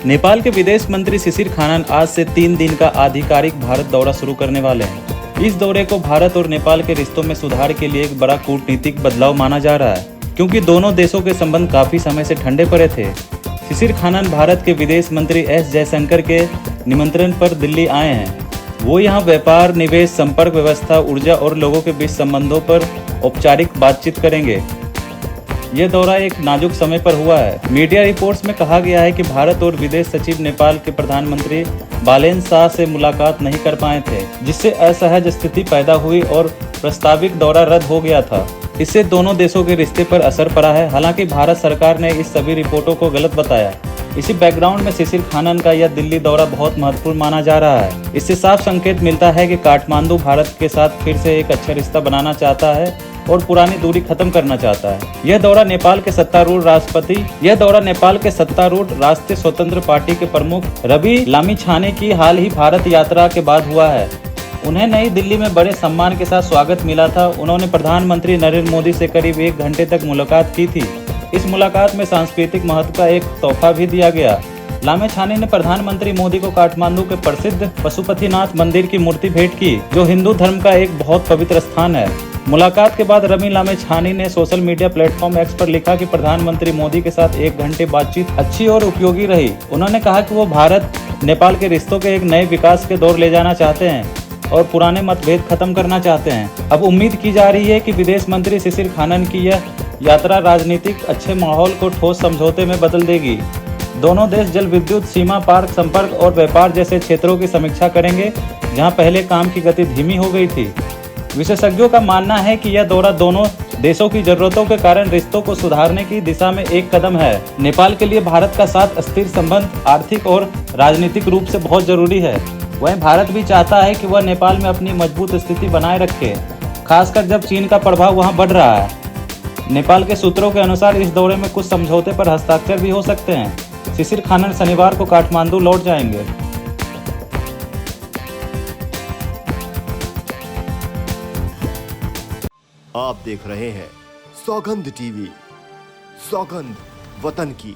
नेपाल के विदेश मंत्री शिशिर खानन आज से 3 दिन का आधिकारिक भारत दौरा शुरू करने वाले हैं। इस दौरे को भारत और नेपाल के रिश्तों में सुधार के लिए एक बड़ा कूटनीतिक बदलाव माना जा रहा है, क्योंकि दोनों देशों के संबंध काफी समय से ठंडे पड़े थे। शिशिर खानन भारत के विदेश मंत्री एस जयशंकर के निमंत्रण पर दिल्ली आए हैं। वो यहाँ व्यापार, निवेश, संपर्क व्यवस्था, ऊर्जा और लोगों के बीच संबंधों पर औपचारिक बातचीत करेंगे। यह दौरा एक नाजुक समय पर हुआ है। मीडिया रिपोर्ट्स में कहा गया है कि भारत और विदेश सचिव नेपाल के प्रधानमंत्री बालेन शाह से मुलाकात नहीं कर पाए थे, जिससे असहज स्थिति पैदा हुई और प्रस्तावित दौरा रद्द हो गया था। इससे दोनों देशों के रिश्ते पर असर पड़ा है। हालांकि भारत सरकार ने इस सभी रिपोर्टों को गलत बताया। इसी बैकग्राउंड में शिशिर खानन का यह दिल्ली दौरा बहुत महत्वपूर्ण माना जा रहा है। इससे साफ संकेत मिलता है कि काठमांडू भारत के साथ फिर से एक अच्छा रिश्ता बनाना चाहता है और पुरानी दूरी खत्म करना चाहता है। यह दौरा नेपाल के सत्तारूढ़ राष्ट्रीय स्वतंत्र पार्टी के प्रमुख रवि लामिछाने की हाल ही भारत यात्रा के बाद हुआ है। उन्हें नई दिल्ली में बड़े सम्मान के साथ स्वागत मिला था। उन्होंने प्रधानमंत्री नरेंद्र मोदी से करीब 1 घंटे तक मुलाकात की थी। इस मुलाकात में सांस्कृतिक महत्व का एक तोहफा भी दिया गया। लामिछाने ने प्रधानमंत्री मोदी को काठमांडू के प्रसिद्ध पशुपतिनाथ मंदिर की मूर्ति भेंट की, जो हिंदू धर्म का एक बहुत पवित्र स्थान है। मुलाकात के बाद रवि लामिछाने ने सोशल मीडिया प्लेटफॉर्म एक्स पर लिखा कि प्रधानमंत्री मोदी के साथ 1 घंटे बातचीत अच्छी और उपयोगी रही। उन्होंने कहा कि वो भारत नेपाल के रिश्तों के एक नए विकास के दौर ले जाना चाहते हैं और पुराने मतभेद खत्म करना चाहते हैं। अब उम्मीद की जा रही है कि विदेश मंत्री शिशिर खानन की यह यात्रा राजनीतिक अच्छे माहौल को ठोस समझौते में बदल देगी। दोनों देश जल विद्युत, सीमा पार संपर्क और व्यापार जैसे क्षेत्रों की समीक्षा करेंगे, जहां पहले काम की गति धीमी हो गई थी। विशेषज्ञों का मानना है कि यह दौरा दोनों देशों की जरूरतों के कारण रिश्तों को सुधारने की दिशा में एक कदम है। नेपाल के लिए भारत का साथ स्थिर संबंध आर्थिक और राजनीतिक रूप से बहुत जरूरी है। वहीं भारत भी चाहता है कि वह नेपाल में अपनी मजबूत स्थिति बनाए रखे, खासकर जब चीन का प्रभाव वहां बढ़ रहा है। नेपाल के सूत्रों के अनुसार इस दौरे में कुछ समझौते पर हस्ताक्षर भी हो सकते हैं। शिशिर खानन शनिवार को काठमांडू लौट जाएंगे। आप देख रहे हैं सौगंध टीवी, सौगंध वतन की।